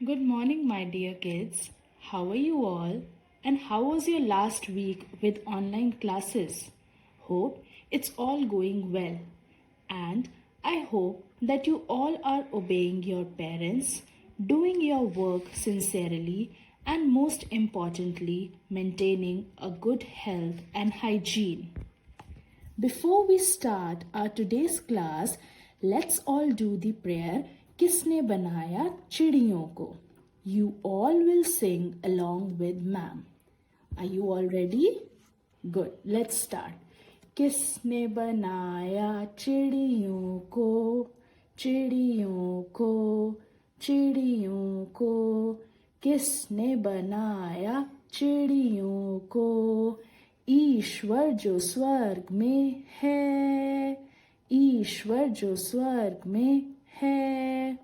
Good morning, my dear kids. How are you all? And how was your last week with online classes? Hope it's all going well. And I hope that you all are obeying your parents, doing your work sincerely, and most importantly, maintaining a good health and hygiene. Before we start our today's class, let's all do the prayer किसने बनाया चिड़ियों को. You all will sing along with ma'am. Are you all ready? Good. Let's start. किसने बनाया चिड़ियों को, चिड़ियों को, चिड़ियों को. किसने बनाया चिड़ियों को? ईश्वर जो स्वर्ग में है, ईश्वर जो स्वर्ग में है.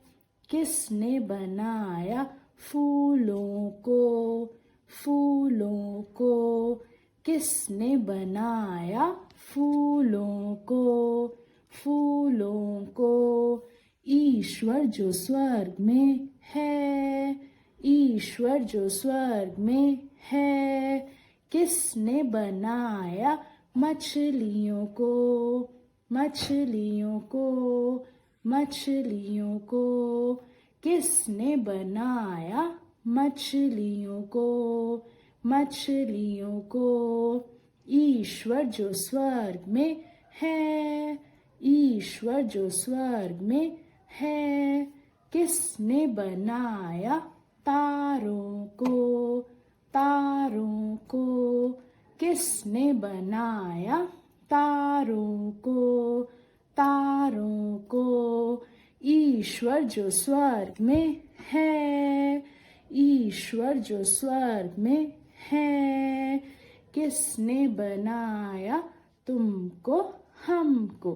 किसने बनाया फूलों को, फूलों को. किसने बनाया फूलों को, फूलों को. ईश्वर जो स्वर्ग में है, ईश्वर जो स्वर्ग में है. किसने बनाया मछलियों को, मछलियों को, मछलियों को. किसने बनाया मछलियों को, मछलियों को. ईश्वर जो स्वर्ग में है, ईश्वर जो स्वर्ग में है. किसने बनाया तारों को, तारों को. किसने बनाया तारों को, तारों को. ईश्वर जो स्वर्ग में है, ईश्वर जो स्वर्ग में है. किसने बनाया तुमको हमको,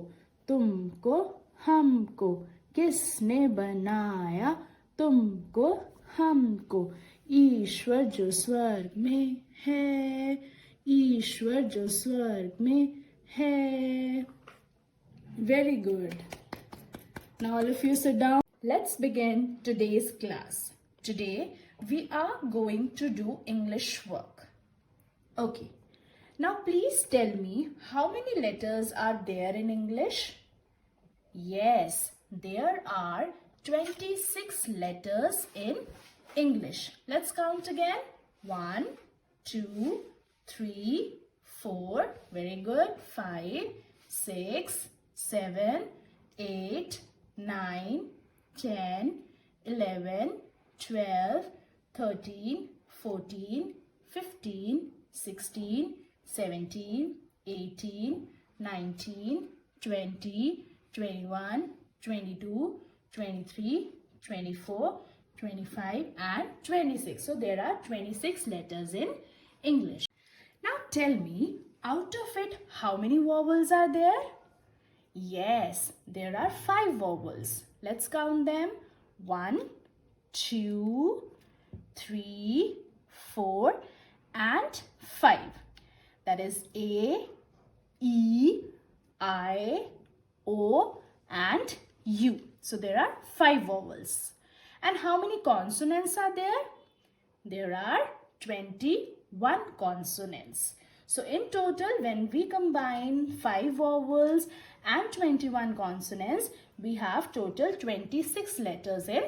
तुमको हमको. किसने बनाया तुमको हमको. ईश्वर जो स्वर्ग में है, ईश्वर जो स्वर्ग में है. Very good. Now all of you sit down. Let's begin today's class. Today we are going to do English work. Okay. Now please tell me how many letters are there in English? Yes, there are 26 letters in English. Let's count again. 1, 2, 3, 4. Very good. 5, 6, 7, 8, 9, 10, 11, 12, 13, 14, 15, 16, 17, 18, 19, 20, 21, 22, 23, 24, 25 and 26. So there are 26 letters in English. Now tell me, out of it, how many vowels are there? Yes, there are 5 vowels. Let's count them. 1, 2, 3, 4 and 5. That is A, E, I, O and U. So there are 5 vowels. And how many consonants are there? There are 21 consonants. So in total, when we combine 5 vowels and 21 consonants, we have total 26 letters in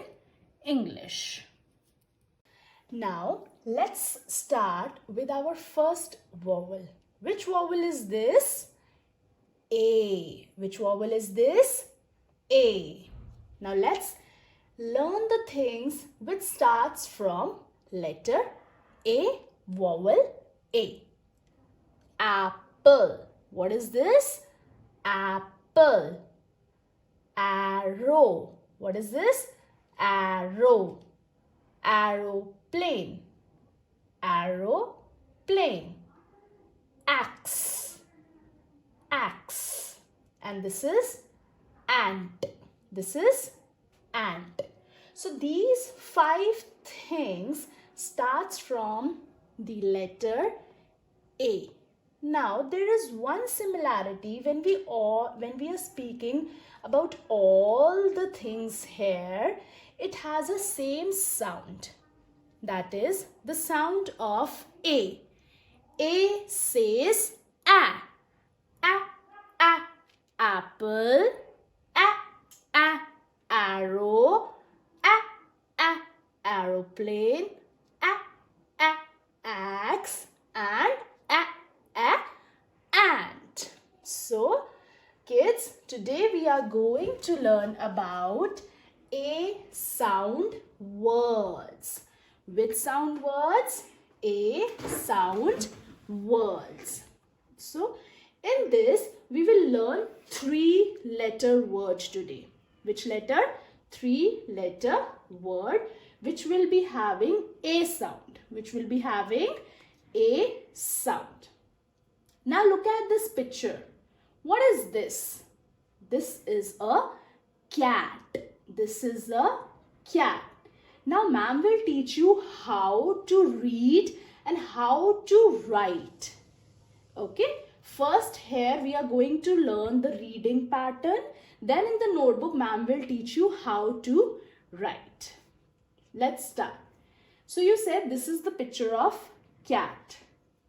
English. Now, let's start with our first vowel. Which vowel is this? A. Which vowel is this? A. Now let's learn the things which starts from letter A, vowel A. Apple. What is this? Apple. Arrow. What is this? Arrow. Aeroplane. Aeroplane. Axe. Axe. And this is ant. This is ant. So these 5 things starts from the letter A. Now there is one similarity when we are speaking about all the things here. it has a same sound. That is the sound of A. A says a. A. Apple. A. Arrow. A. Aeroplane. A. Axe. And ant. So, kids, today we are going to learn about A sound words. Which sound words? A sound words. So, in this, we will learn 3-letter words today. Which letter? 3-letter word which will be having A sound. Which will be having A sound. Now look at this picture. What is this? This is a cat. This is a cat. Now ma'am will teach you how to read and how to write. Okay. First here we are going to learn the reading pattern. Then in the notebook ma'am will teach you how to write. Let's start. So you said this is the picture of cat.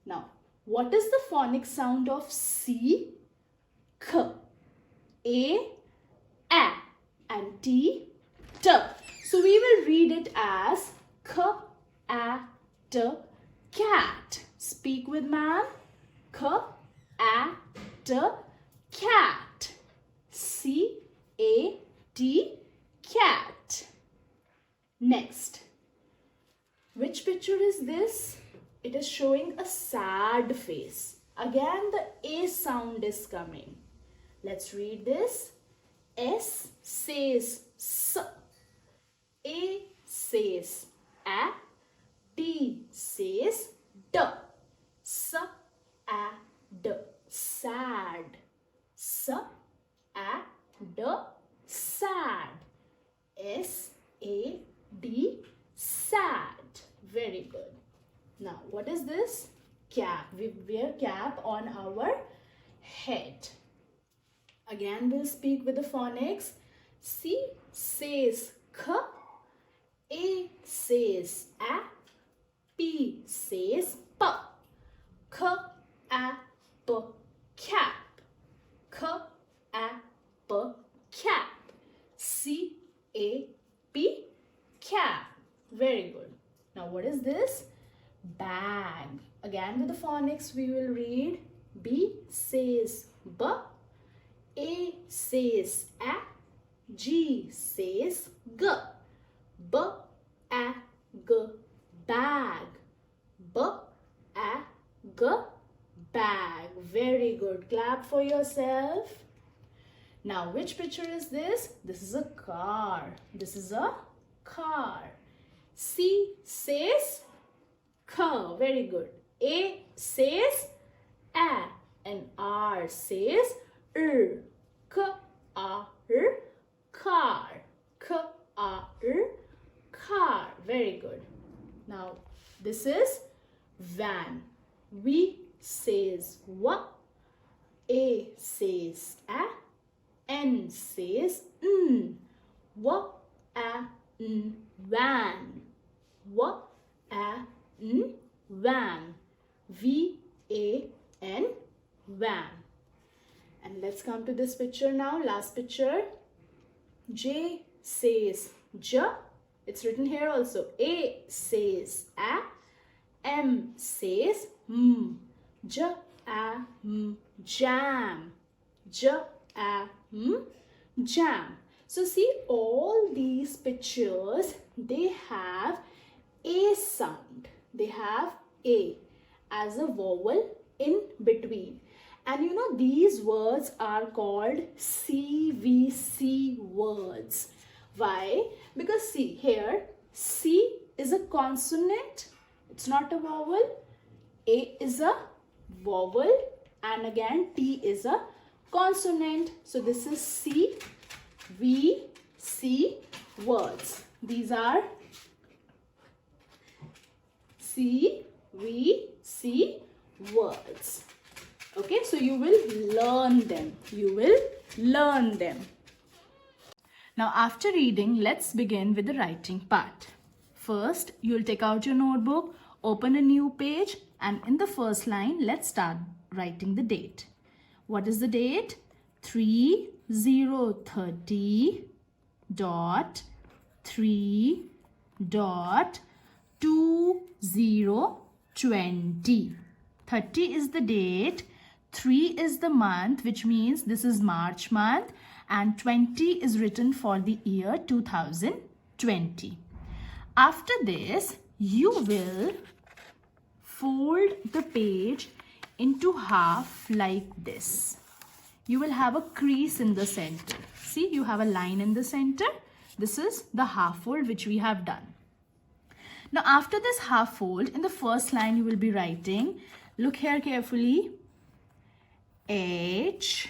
Now what is the phonic sound of C? K. A. And T. T. So we will read it as K. A. T. Cat. Speak with ma'am. K. A. T. Cat. C. A. T. Cat. Next. Which picture is this? It is showing a sad face. Again, the A sound is coming. Let's read this. S says S. A says A. T says D. S A D. Sad. S A D. Sad. S A D. Sad. Very good. Now, what is this? Cap. We wear cap on our head. Again, we'll speak with the phonics. C says K. A says A. P says P. K A P. Cap. K A P. Cap. C A P. Cap. Very good. Now, what is this? Bag. Again with the phonics we will read. B says B. A says A. G says G. B A G. Bag. B A G. Bag. Very good. Clap for yourself. Now which picture is this? This is a car. This is a car. C says K. Very good. A says A. And R says R. K A R. Car. K A R. Car. Very good. Now this is van. V says W. A says A. N says N. W A N. Van. W A N. Van. V A N. Van. And let's come to this picture now. Last picture. J says J. It's written here also. A says A. M says M. J A M. Jam. J A M. Jam. So see, all these pictures, they have A sound. They have A as a vowel in between. And you know, these words are called CVC words. Why? Because see here, C is a consonant. It's not a vowel. A is a vowel. And again, T is a consonant. So this is CVC words. These are CVC words. Okay, so you will learn them. You will learn them. Now after reading, let's begin with the writing part. First, you'll take out your notebook, open a new page, and in the first line, let's start writing the date. What is the date? 3030 dot 3 dot 2020. 30 is the date, 3 is the month, which means this is March month, and 20 is written for the year 2020. After this, you will fold the page into half like this. You will have a crease in the center. See, you have a line in the center. This is the half fold which we have done. Now after this half fold, in the first line you will be writing, look here carefully, H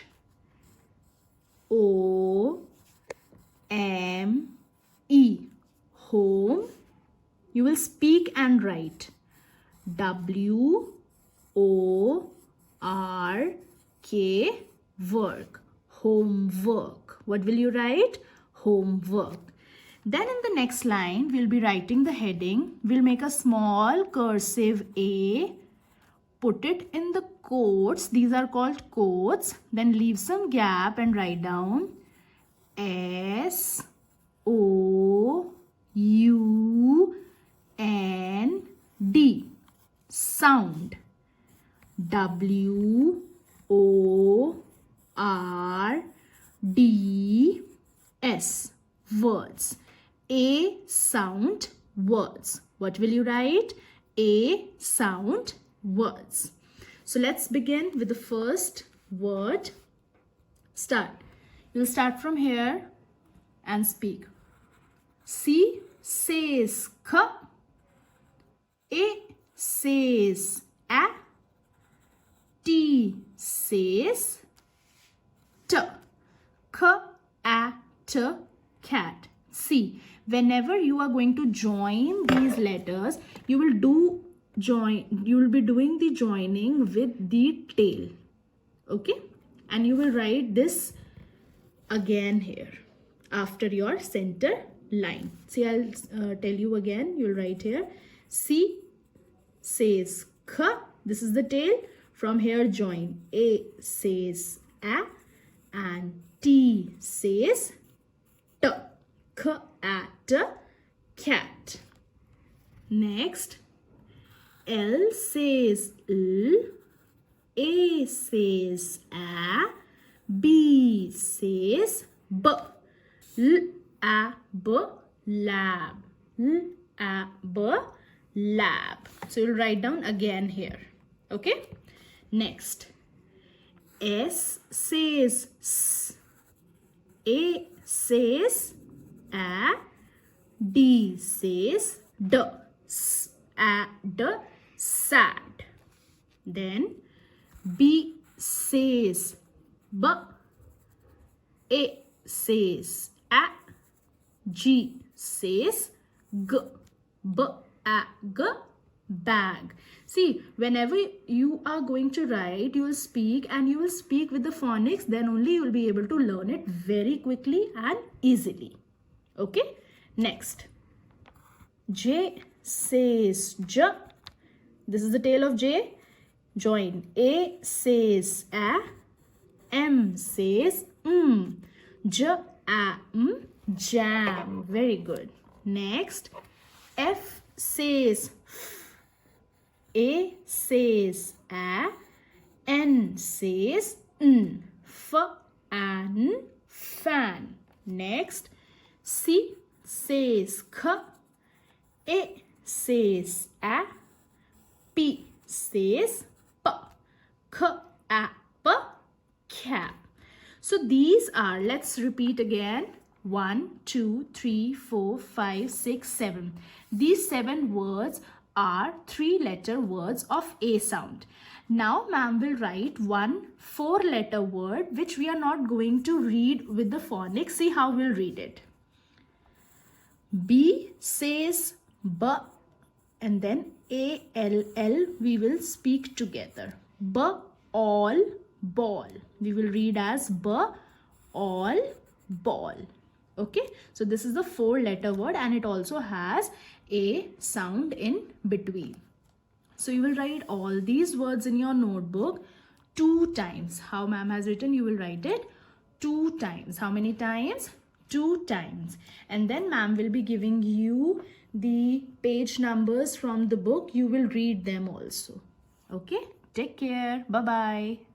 O M E, home. You will speak and write W O R K, work, homework. What will you write? Homework. Then in the next line, we'll be writing the heading. We'll make a small cursive A, put it in the quotes. These are called quotes. Then leave some gap and write down S O U N D, sound. W O R D S, words. A sound, words. What will you write? A sound, words. So let's begin with the first word. Start. You'll start from here and speak. C says K. A says A. T says T. K A T, cat. See, whenever you are going to join these letters, you will be doing the joining with the tail. Okay? And you will write this again here after your center line. See, I'll tell you again. You'll write here. C says K. This is the tail. From here, join. A says A. And T says T. Cat, cat. Next, L says L. A says A. B says B. L A B, lab. L A B, lab. So you'll write down again here. Okay? Next, S says S. A says A. D says D. S A D, sad. Then B says B. A says A. G says G. B A G, bag. See, whenever you are going to write, you will speak and you will speak with the phonics, then only you will be able to learn it very quickly and easily. Okay? Next. J says J. This is the tail of J. Join. A says A. M says M. J A M, jam. Very good. Next. F says F. A says A. N says N. F N, fan. Next. C says K. A says A. P says P. K A P, cap. So these are, let's repeat again. 1, 2, 3, 4, 5, 6, 7. These 7 words are 3-letter words of A sound. Now ma'am will write one 4-letter word which we are not going to read with the phonics. See how we'll read it. B says B, and then A-L-L we will speak together. B, all, ball. We will read as B, all, ball. Okay, so this is the 4-letter word and it also has a sound in between. So you will write all these words in your notebook 2 times. How ma'am has written, you will write it 2 times. How many times? 2 times. And then ma'am will be giving you the page numbers from the book. You will read them also. Okay, take care. Bye-bye.